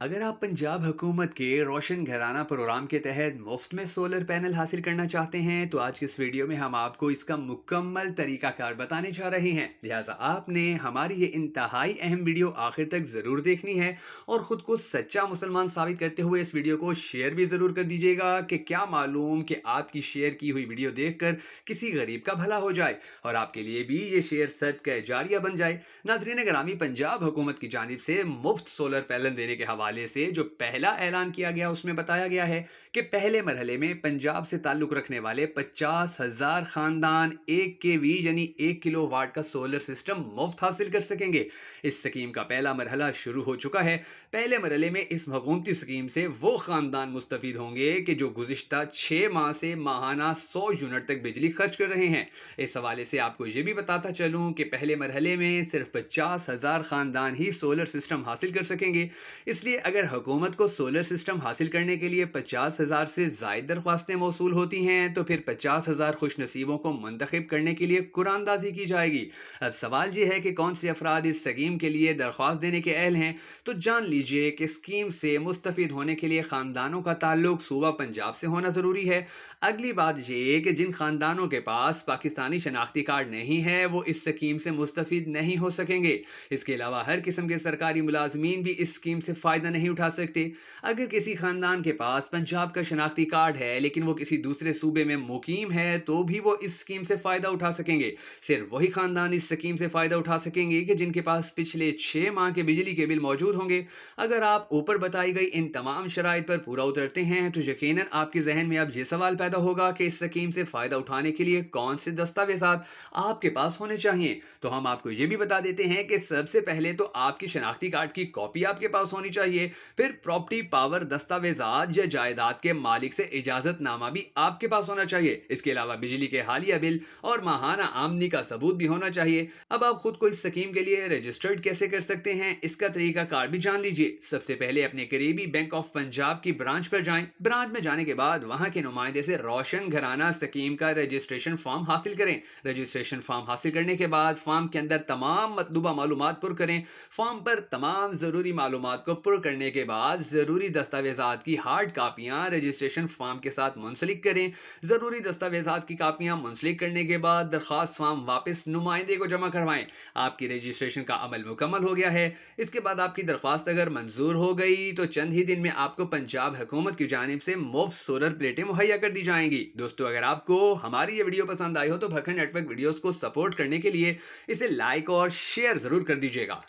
अगर आप पंजाब हुकूमत के रोशन घराना प्रोग्राम के तहत मुफ्त में सोलर पैनल हासिल करना चाहते हैं तो आज की इस वीडियो में हम आपको इसका मुकम्मल तरीकाकार बताने जा रहे हैं। लिहाजा आपने हमारी ये इंतहाई अहम वीडियो आखिर तक ज़रूर देखनी है और ख़ुद को सच्चा मुसलमान साबित करते हुए इस वीडियो को शेयर भी ज़रूर कर दीजिएगा कि क्या मालूम कि आपकी शेयर की हुई वीडियो देखकर किसी गरीब का भला हो जाए और आपके लिए भी ये शेयर सदका जारिया बन जाए। नाज़रीन ग्रामी, पंजाब हुकूमत की जानिब से मुफ्त सोलर पैनल देने के हवाले से जो पहला ऐलान किया गया उसमें बताया गया है कि पहले मरहले में पंजाब से ताल्लुक रखने वाले 50,000 खानदान 1 kV यानी 1 किलोवाट का सोलर सिस्टम मुफ्त हासिल कर सकेंगे। इस स्कीम का पहला मरहला शुरू हो चुका है। पहले मरहले में इस हुकूमती स्कीम से वो खानदान मुस्तफीद होंगे कि जो गुज़िश्ता 6 माह से माहाना 100 यूनिट तक बिजली खर्च कर रहे हैं। इस हवाले से आपको ये भी बताता चलूं कि पहले मरहले में सिर्फ 50,000 खानदान ही सोलर सिस्टम हासिल कर सकेंगे। इसलिए अगर हुकूमत को सोलर सिस्टम हासिल करने के लिए 50,000 से ज़ायद दरख्वास्तें मौसूल होती हैं तो फिर 50,000 खुश नसीबों को मुंतखब करने के लिए कुरानदाजी की जाएगी। अब सवाल ये है कि कौन से अफराद इस स्कीम के लिए दरख्वास्त देने के अहल हैं। तो जान लीजिए कि स्कीम से मुस्तफीद होने के लिए खानदानों का ताल्लुक सूबा पंजाब से होना ज़रूरी है। अगली बात ये कि जिन खानदानों के पास पाकिस्तानी शनाख्ती कार्ड नहीं है वो इस स्कीम से मुस्तफीद नहीं हो सकेंगे। इसके अलावा हर किस्म के सरकारी मुलाजमीन भी इस स्कीम से फ़ायदा नहीं उठा सकते। अगर किसी खानदान के पास पंजाब का शनाख्ती कार्ड है लेकिन वो किसी दूसरे सूबे में मुकीम है तो भी वो इस स्कीम से फ़ायदा उठा सकेंगे। सिर्फ वही खानदान इस स्कीम से फ़ायदा उठा सकेंगे कि जिनके पास पिछले 6 माह के बिजली के बिल मौजूद होंगे। अगर आप ऊपर बताई गई इन तमाम शराइत पर पूरा उतरते हैं तो यकीनन आपके जहन में अब ये सवाल पैदा होगा कि इस स्कीम से फ़ायदा उठाने के लिए कौन से दस्तावेज़ात आपके पास होने चाहिए। तो हम आपको ये भी बता देते हैं कि सबसे पहले तो आपकी शनाख्ती कार्ड की कॉपी आपके पास होनी चाहिए। फिर प्रॉपर्टी पावर दस्तावेजात या जायदाद के मालिक से इजाजतनामा भी आपके पास होना चाहिए। इसके अलावा बिजली के हालिया बिल और माहाना आमदनी का सबूत भी होना चाहिए। अब आप खुद को इस स्कीम के लिए रजिस्टर्ड कैसे कर सकते हैं इसका तरीका कार भी जान लीजिए। सबसे पहले अपने करीबी बैंक ऑफ पंजाब की ब्रांच पर जाएं। ब्रांच में जाने के बाद वहां के नुमाइंदे से रोशन घराना स्कीम का रजिस्ट्रेशन फॉर्म हासिल करें। रजिस्ट्रेशन फॉर्म हासिल करने के बाद फॉर्म के अंदर तमाम मतलूबा मालूमात पुर करें। फॉर्म पर तमाम ज़रूरी मालूमात को पुर करने के बाद ज़रूरी दस्तावेज़ात की हार्ड कापियाँ रजिस्ट्रेशन फॉर्म के साथ मुंसलिक करें। ज़रूरी दस्तावेज़ात की कापियाँ मुंसलिक करने के बाद दरख्वास्त फॉर्म वापस नुमाइंदे को जमा करवाएं। आपकी रजिस्ट्रेशन का अमल मुकम्मल हो गया है। इसके बाद आपकी दरख्वास्त अगर मंजूर हो गई तो चंद ही दिन में आपको पंजाब हुकूमत की जानिब से मुफ्त सोलर प्लेटें मुहैया कर दी जाएंगी। दोस्तों, अगर आपको हमारी ये वीडियो पसंद आई हो तो भखन नेटवर्क वीडियोस को सपोर्ट करने के लिए इसे लाइक और शेयर ज़रूर कर दीजिएगा।